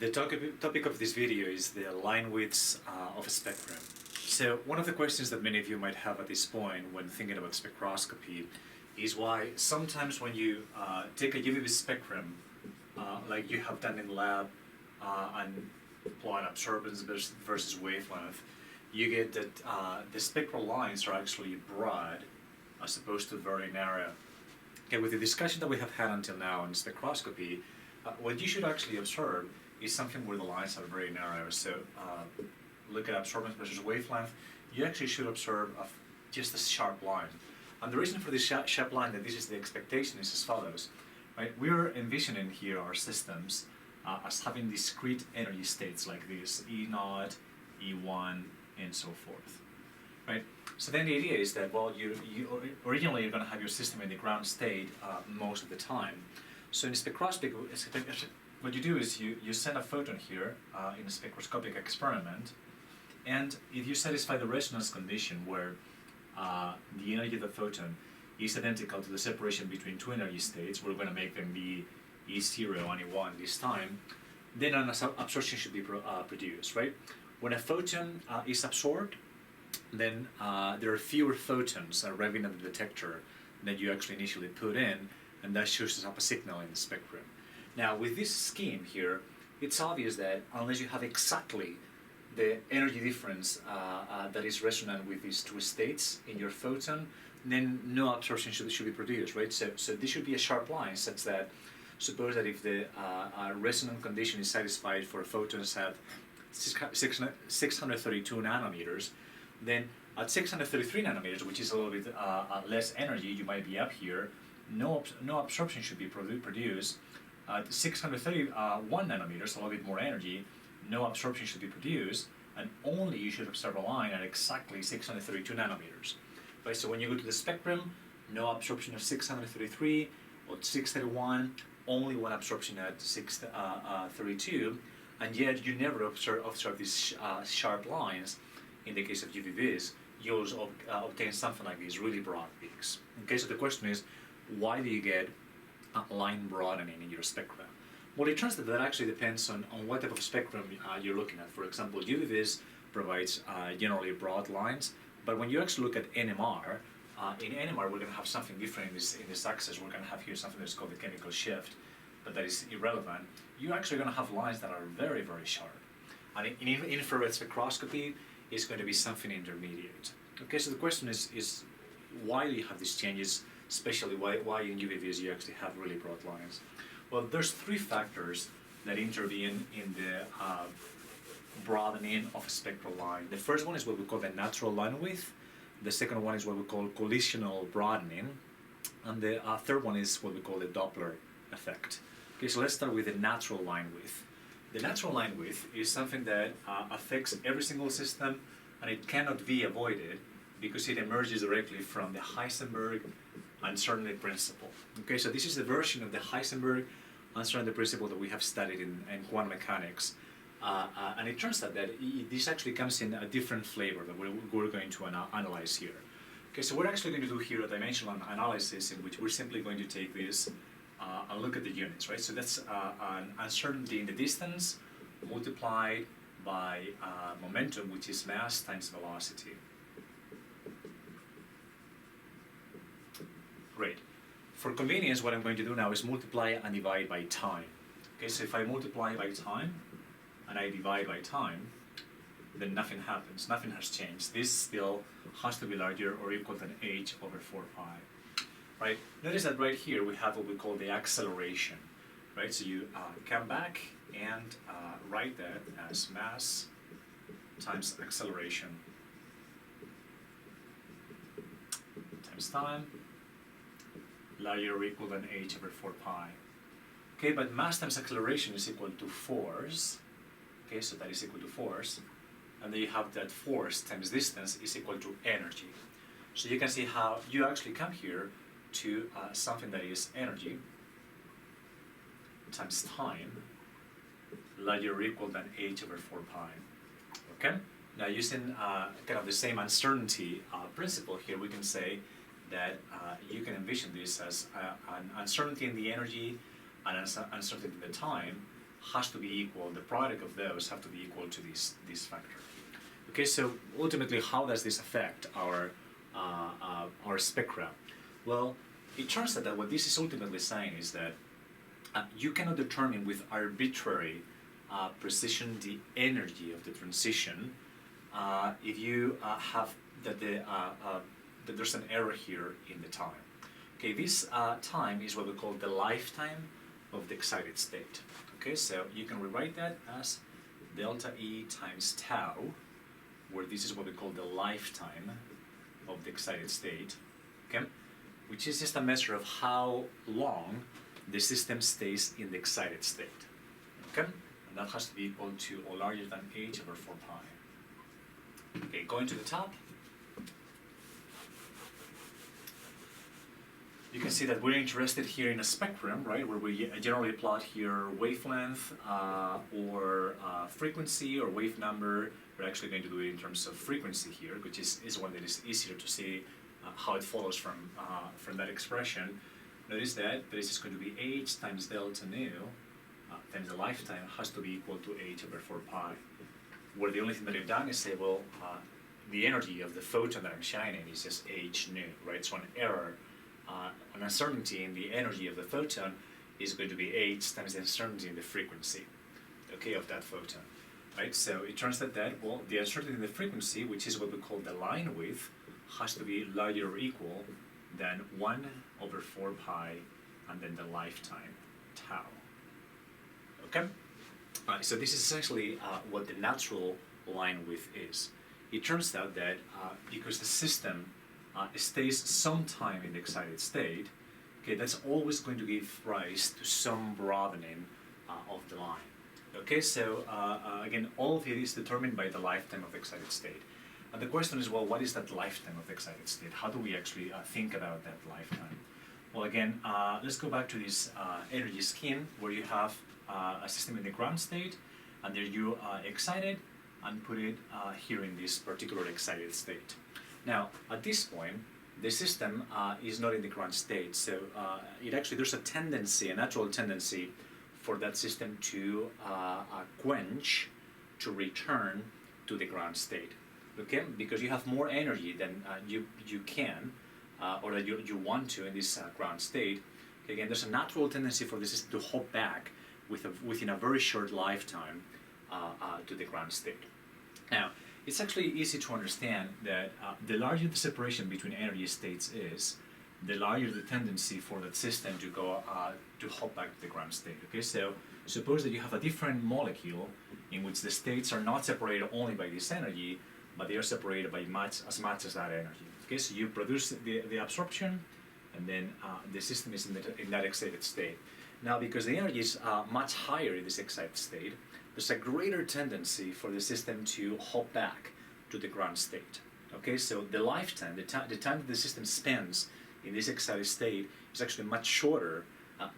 The topic of this video is the line widths of a spectrum. So one of the questions that many of you might have at this point when thinking about spectroscopy is why sometimes when you take a UV spectrum, like you have done in the lab, and plot absorbance versus wavelength, you get that the spectral lines are actually broad as opposed to very narrow. Okay, with the discussion that we have had until now in spectroscopy, what you should actually observe is something where the lines are very narrow. So look at absorbance versus wavelength, you actually should observe just a sharp line. And the reason for this sharp line, that this is the expectation, is as follows. Right? We're envisioning here our systems as having discrete energy states like this, E0, E1, and so forth. Right? So then the idea is that, well, originally you're going to have your system in the ground state most of the time. So in spectroscopy, what you do is you send a photon here in a spectroscopic experiment, and if you satisfy the resonance condition where the energy of the photon is identical to the separation between two energy states, we're going to make them be E0 and E1 this time, then an absorption should be produced, right? When a photon is absorbed, then there are fewer photons arriving at the detector than you actually initially put in, and that shows up a signal in the spectrum. Now, with this scheme here, it's obvious that unless you have exactly the energy difference that is resonant with these two states in your photon, then no absorption should be produced, right? So this should be a sharp line such that, suppose that if the resonant condition is satisfied for photons at 632 nanometers, then at 633 nanometers, which is a little bit less energy, you might be up here, no absorption should be produced. At 631 nanometers, a little bit more energy, no absorption should be produced, and only you should observe a line at exactly 632 nanometers. Right, so when you go to the spectrum, no absorption at 633 or 631, only one absorption at 632, and yet you never observe these sharp lines. In the case of UVVs, you'll obtain something like these really broad peaks. Okay, so the question is, why do you get line broadening in your spectra? Well, it turns out that actually depends on what type of spectrum you're looking at. For example, UVVs provides generally broad lines, but when you actually look at NMR, in NMR we're going to have something different in this axis. We're going to have here something that's called the chemical shift, but that is irrelevant. You're actually going to have lines that are very, very sharp. And in infrared spectroscopy, it's going to be something intermediate. Okay, so the question is why do you have these changes, especially why in UVVs you actually have really broad lines? Well, there's three factors that intervene in the broadening of a spectral line. The first one is what we call the natural line width. The second one is what we call collisional broadening. And the third one is what we call the Doppler Effect. Okay, so let's start with the natural line width. The natural line width is something that affects every single system, and it cannot be avoided because it emerges directly from the Heisenberg uncertainty principle. Okay, so this is the version of the Heisenberg uncertainty principle that we have studied in quantum mechanics. And it turns out that this actually comes in a different flavor that we're going to analyze here. Okay, so we're actually going to do here a dimensional analysis in which we're simply going to take this and look at the units, right? So that's an uncertainty in the distance multiplied by momentum, which is mass times velocity. Great. For convenience, what I'm going to do now is multiply and divide by time. Okay, so if I multiply by time and I divide by time, then nothing happens, nothing has changed. This still has to be larger or equal than h over 4 pi. Right? Notice that right here we have what we call the acceleration. Right? So you come back and write that as mass times acceleration times time, larger or equal than h over 4 pi. Okay, but mass times acceleration is equal to force. Okay, so that is equal to force. And then you have that force times distance is equal to energy. So you can see how you actually come here to something that is energy times time, larger or equal than h over 4 pi. Okay? Now using kind of the same uncertainty principle here, we can say that you can envision this as an uncertainty in the energy and an uncertainty in the time, has to be equal, the product of those have to be equal to this factor. Okay, so ultimately, how does this affect our spectra? Well, it turns out that what this is ultimately saying is that you cannot determine with arbitrary precision the energy of the transition if you have that that there's an error here in the time. Okay, this time is what we call the lifetime of the excited state. Okay, so you can rewrite that as delta E times tau, where this is what we call the lifetime of the excited state, okay, which is just a measure of how long the system stays in the excited state, okay, and that has to be equal to or larger than h over 4 pi. Okay, going to the top, you can see that we're interested here in a spectrum, right, where we generally plot here wavelength or frequency or wave number. We're actually going to do it in terms of frequency here, which is one that is easier to see how it follows from that expression. Notice that this is going to be h times delta nu times the lifetime has to be equal to h over 4 pi, where the only thing that I've done is say, well, the energy of the photon that I'm shining is just h nu, right? So an error, an uncertainty in the energy of the photon is going to be h times the uncertainty in the frequency, okay, of that photon, right? So it turns out that, well, the uncertainty in the frequency, which is what we call the line width, has to be larger or equal than 1 over 4 pi and then the lifetime tau, okay? So this is essentially what the natural line width is. It turns out that because the system stays some time in the excited state, okay, that's always going to give rise to some broadening of the line. Okay, so again, all of it is determined by the lifetime of the excited state. And the question is, well, what is that lifetime of the excited state? How do we actually think about that lifetime? Well, again, let's go back to this energy scheme where you have a system in the ground state, and there you excite it and put it here in this particular excited state. Now, at this point, the system is not in the ground state, so it actually, there's a tendency, a natural tendency for that system to quench, to return to the ground state, okay? Because you have more energy than you can, or that you want to in this ground state. Okay, again, there's a natural tendency for the system to hop back within a very short lifetime to the ground state. Now, it's actually easy to understand that the larger the separation between energy states is, the larger the tendency for that system to go to hop back to the ground state. Okay, so suppose that you have a different molecule in which the states are not separated only by this energy, but they are separated by as much as that energy. Okay, so you produce the absorption, and then the system is in that excited state. Now, because the energy is much higher in this excited state, there's a greater tendency for the system to hop back to the ground state. Okay, so the lifetime, the time that the system spends in this excited state is actually much shorter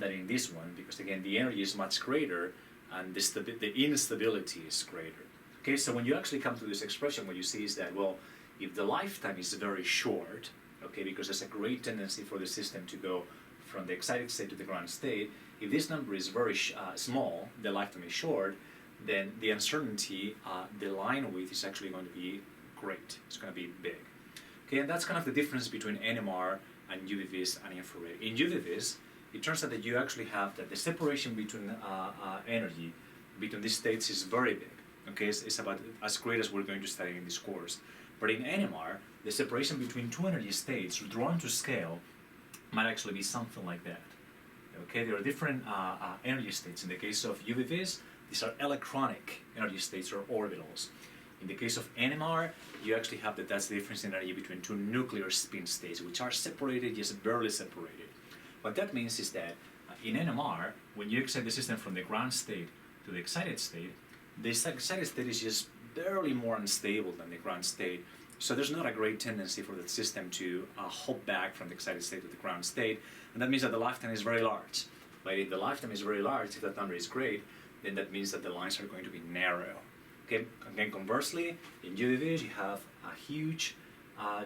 than in this one, because again, the energy is much greater and the instability is greater. Okay, so when you actually come to this expression, what you see is that, well, if the lifetime is very short, okay, because there's a great tendency for the system to go from the excited state to the ground state, if this number is very small, the lifetime is short, then the uncertainty, the line width is actually going to be great. It's going to be big. Okay, and that's kind of the difference between NMR and UV-Vis and infrared. In UV-Vis, it turns out that you actually have that the separation between energy between these states is very big. Okay, it's about as great as we're going to study in this course. But in NMR, the separation between two energy states drawn to scale might actually be something like that. Okay, there are different energy states. In the case of UV-Vis, these are electronic energy states or orbitals. In the case of NMR, you actually have that's the difference in energy between two nuclear spin states, which are separated, just barely separated. What that means is that in NMR, when you excite the system from the ground state to the excited state, the excited state is just barely more unstable than the ground state. So there's not a great tendency for the system to hop back from the excited state to the ground state, and that means that the lifetime is very large. But if the lifetime is very large, if that number is great, then that means that the lines are going to be narrow. Okay, again, conversely, in UV-Vis you have a huge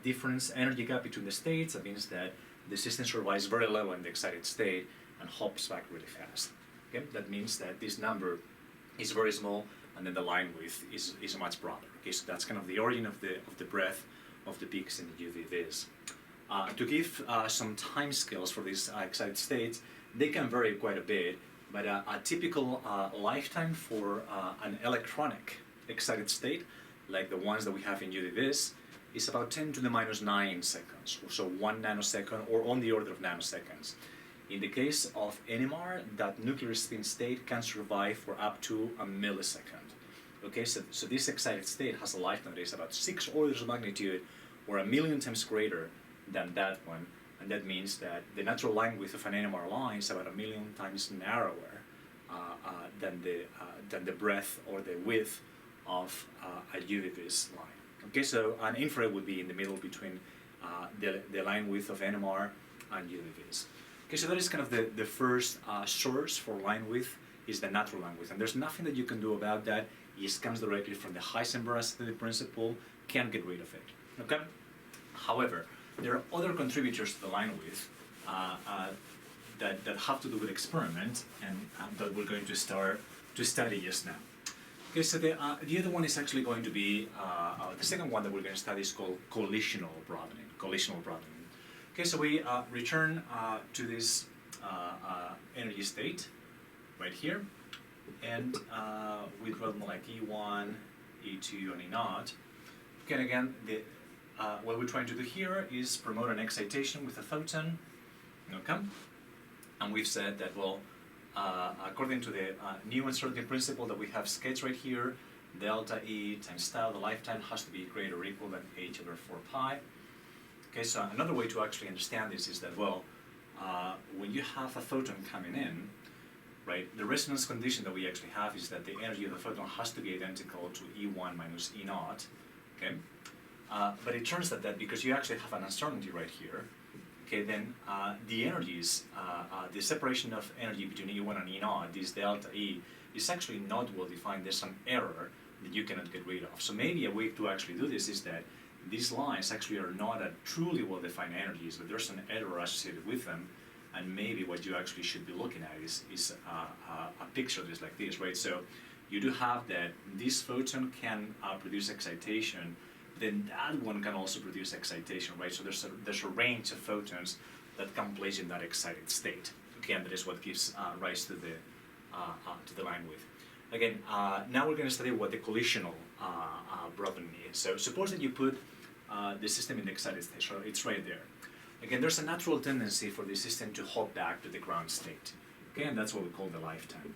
difference, energy gap between the states. That means that the system survives very low in the excited state and hops back really fast. Okay, that means that this number is very small, and then the line width is much broader. Okay, so that's kind of the origin of the breadth of the peaks in the UV-Vis. To give some time scales for these excited states, they can vary quite a bit, but a typical lifetime for an electronic excited state, like the ones that we have in UV-Vis, is about 10 to the minus 9 seconds, so 1 nanosecond or on the order of nanoseconds. In the case of NMR, that nuclear spin state can survive for up to a millisecond. Okay, so this excited state has a lifetime that is about 6 orders of magnitude or 1,000,000 times greater than that one, and that means that the natural line width of an NMR line is about 1,000,000 times narrower than the breadth or the width of a UV-Vis line. Okay, so an infrared would be in the middle between the line width of NMR and UV-Vis. Okay, so that is kind of the first source for line width, is the natural line width, and there's nothing that you can do about that. It comes directly from the Heisenberg aesthetic principle. Can't get rid of it. Okay. However, there are other contributors to the line width that have to do with experiment, and that we're going to start to study just now. Okay, so the other one is actually going to be the second one that we're going to study is called collisional broadening. Collisional broadening. Okay, so we return to this energy state right here, and we draw them like E1, E2, and E0. Okay, and again, what we're trying to do here is promote an excitation with a photon. Okay, and we've said that, well, according to the new uncertainty principle that we have sketched right here, delta E times tau, the lifetime has to be greater or equal than h over 4 pi. Okay, so another way to actually understand this is that, well, when you have a photon coming in, right, the resonance condition that we actually have is that the energy of the photon has to be identical to E1 minus E0, okay? But it turns out that because you actually have an uncertainty right here, okay, then the energies, the separation of energy between E1 and E0, this delta E, is actually not well defined. There's some error that you cannot get rid of. So maybe a way to actually do this is that these lines actually are not at truly well-defined energies, but there's an error associated with them, and maybe what you actually should be looking at is a picture that is like this, right? So you do have that this photon can produce excitation, then that one can also produce excitation, right? So there's a range of photons that can place in that excited state. Again, that is what gives rise to the line width. Again, now we're going to study what the collisional broadening is. So suppose that you put the system in the excited state, so it's right there. Again, there's a natural tendency for the system to hop back to the ground state. Okay, and that's what we call the lifetime.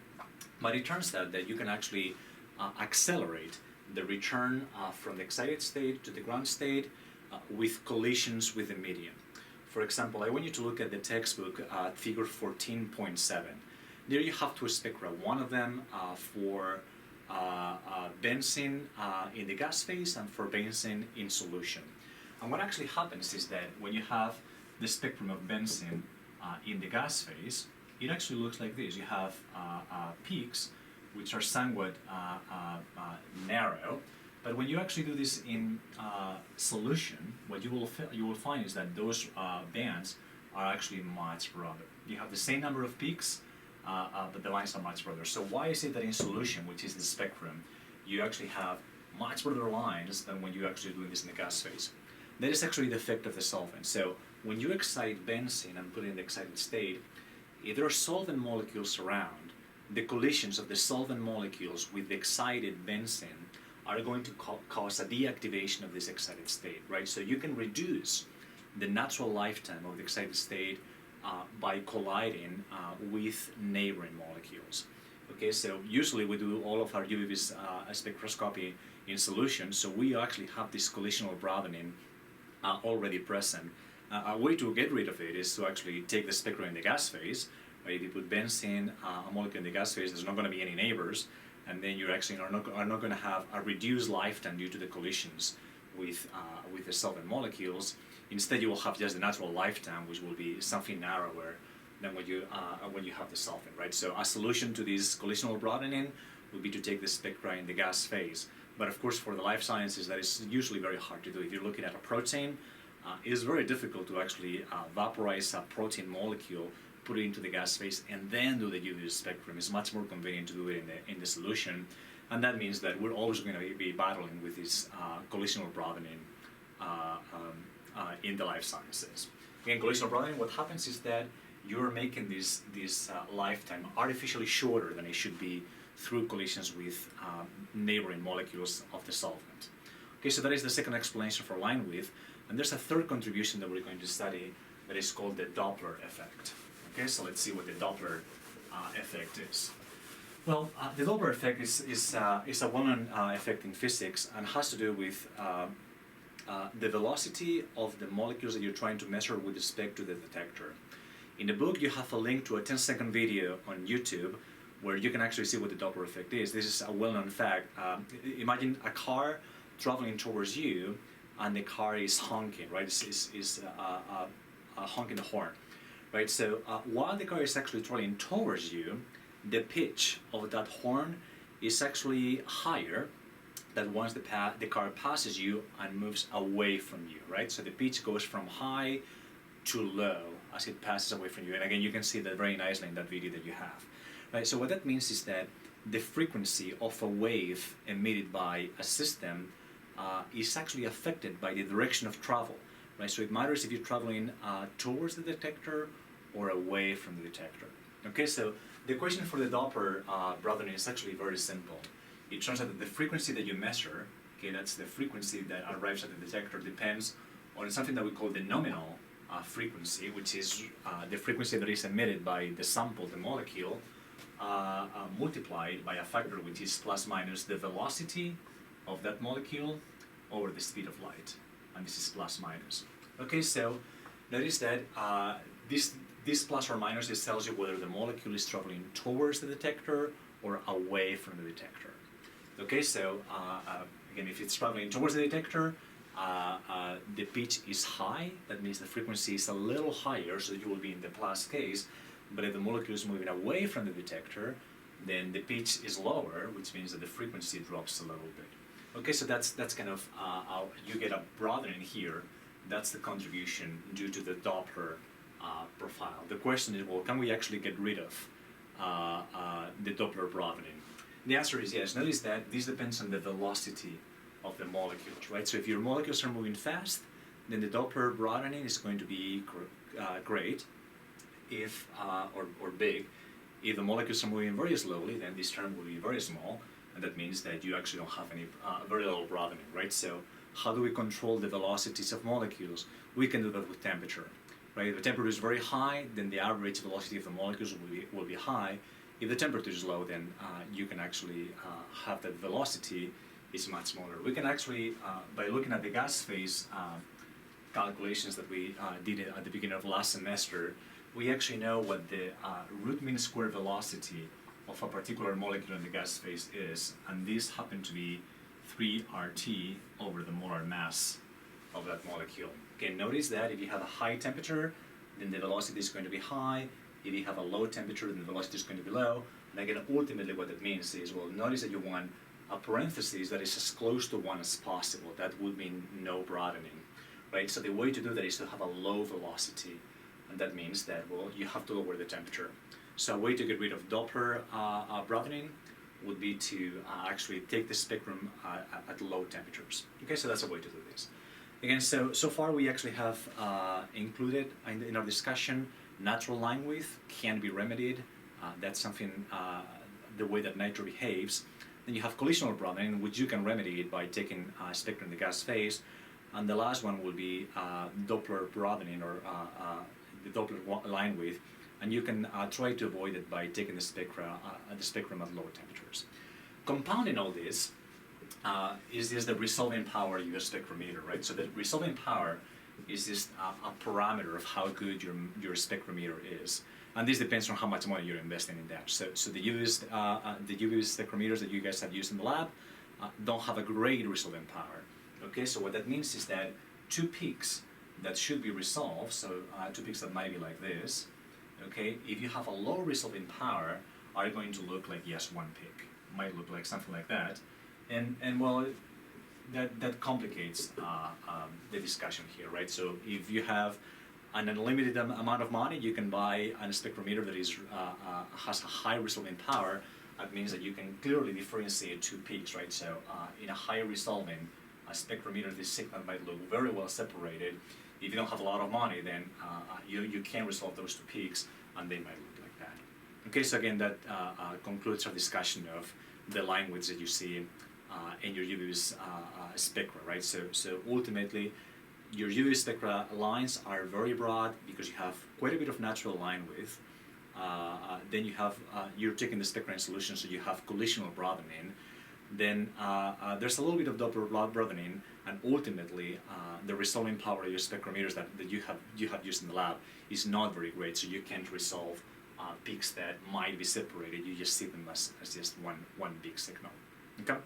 But it turns out that you can actually accelerate the return from the excited state to the ground state with collisions with the medium. For example, I want you to look at the textbook figure 14.7. There you have two spectra, one of them for benzene in the gas phase and for benzene in solution. And what actually happens is that when you have the spectrum of benzene in the gas phase, it actually looks like this. You have peaks which are somewhat narrow, but when you actually do this in solution, what you will find is that those bands are actually much broader. You have the same number of peaks, but the lines are much broader. So why is it that in solution, which is the spectrum, you actually have much broader lines than when you actually do this in the gas phase? That is actually the effect of the solvent. So when you excite benzene and put it in the excited state, if there are solvent molecules around, the collisions of the solvent molecules with the excited benzene are going to cause a deactivation of this excited state, right? So you can reduce the natural lifetime of the excited state by colliding with neighboring molecules. Okay, so usually we do all of our UV-Vis spectroscopy in solution, so we actually have this collisional broadening already present. A way to get rid of it is to actually take the spectrum in the gas phase. Right? If you put benzene, a molecule in the gas phase, there's not going to be any neighbors, and then you actually are not going to have a reduced lifetime due to the collisions with the solvent molecules. Instead, you will have just the natural lifetime, which will be something narrower than when you have the solvent, right? So a solution to this collisional broadening would be to take the spectra in the gas phase. But of course, for the life sciences, that is usually very hard to do. If you're looking at a protein, it is very difficult to actually vaporize a protein molecule put it into the gas phase, and then do the UV spectrum. It's much more convenient to do it in the solution, and that means that we're always going to be battling with this collisional broadening in the life sciences. Again, collisional broadening, what happens is that you're making this lifetime artificially shorter than it should be through collisions with neighboring molecules of the solvent. Okay, so that is the second explanation for line width, and there's a third contribution that we're going to study that is called the Doppler effect. Okay, so let's see what the Doppler effect is. Well, the Doppler effect is a well-known effect in physics and has to do with the velocity of the molecules that you're trying to measure with respect to the detector. In the book, you have a link to a 10-second video on YouTube where you can actually see what the Doppler effect is. This is a well-known fact. Imagine a car traveling towards you, and the car is honking, right? It's honking the horn, right? So while the car is actually traveling towards you, the pitch of that horn is actually higher than once the car passes you and moves away from you, right? So the pitch goes from high to low as it passes away from you. And again, you can see that very nicely in that video that you have, right? So what that means is that the frequency of a wave emitted by a system is actually affected by the direction of travel, right? So it matters if you're traveling towards the detector or away from the detector. Okay, so the question for the Doppler broadening is actually very simple. It turns out that the frequency that you measure, okay, that's the frequency that arrives at the detector, depends on something that we call the nominal frequency, which is the frequency that is emitted by the sample, the molecule, multiplied by a factor which is plus minus the velocity of that molecule over the speed of light, and this is plus minus. Okay, so notice that this plus or minus, this tells you whether the molecule is traveling towards the detector or away from the detector. Okay, so again, if it's traveling towards the detector, the pitch is high. That means the frequency is a little higher, so you will be in the plus case. But if the molecule is moving away from the detector, then the pitch is lower, which means that the frequency drops a little bit. Okay, so that's kind of how you get a broadening here. That's the contribution due to the Doppler profile. The question is, well, can we actually get rid of the Doppler broadening? The answer is yes. Notice that this depends on the velocity of the molecules, right? So if your molecules are moving fast, then the Doppler broadening is going to be great, if or big. If the molecules are moving very slowly, then this term will be very small, and that means that you actually don't have any very little broadening, right? So how do we control the velocities of molecules? We can do that with temperature, right? If the temperature is very high, then the average velocity of the molecules will be high. If the temperature is low, then you can actually have that velocity is much smaller. We can actually, by looking at the gas phase calculations that we did at the beginning of last semester, we actually know what the root mean square velocity of a particular molecule in the gas phase is, and this happened to be 3RT over the molar mass of that molecule. Okay, notice that if you have a high temperature, then the velocity is going to be high. If you have a low temperature, then the velocity is going to be low. And again, ultimately what that means is, well, notice that you want a parenthesis that is as close to 1 as possible. That would mean no broadening, right? So the way to do that is to have a low velocity, and that means that, well, you have to lower the temperature. So a way to get rid of Doppler broadening would be to actually take the spectrum at low temperatures. Okay, so that's a way to do this. Again, so far we actually have included in our discussion natural line width can be remedied. That's something, the way that nature behaves. Then you have collisional broadening, which you can remedy it by taking a spectrum in the gas phase. And the last one will be Doppler broadening, or the Doppler line width. And you can try to avoid it by taking the spectrum at low temperatures. Compounding all this is just the resolving power of your spectrometer, right? So the resolving power is just a parameter of how good your spectrometer is. And this depends on how much money you're investing in that. So the UV spectrometers that you guys have used in the lab don't have a great resolving power. Okay, so what that means is that two peaks that should be resolved, so two peaks that might be like this, okay, if you have a low resolving power, are going to look like, yes, one peak. Might look like something like that. And well, that complicates the discussion here, right? So if you have an unlimited amount of money, you can buy a spectrometer that is has a high resolving power. That means that you can clearly differentiate two peaks, right? So in a high resolving spectrometer, this signal might look very well separated. If you don't have a lot of money, then you can resolve those two peaks, and they might look like that. Okay, so again, that concludes our discussion of the line widths that you see in your UV spectra, right? So ultimately, your UV spectra lines are very broad because you have quite a bit of natural line width. Then you have, you're taking the spectra in solution, so you have collisional broadening. Then there's a little bit of Doppler broadening, and ultimately the resolving power of your spectrometers that you have used in the lab is not very great, so you can't resolve peaks that might be separated. You just see them as just one big signal. Okay.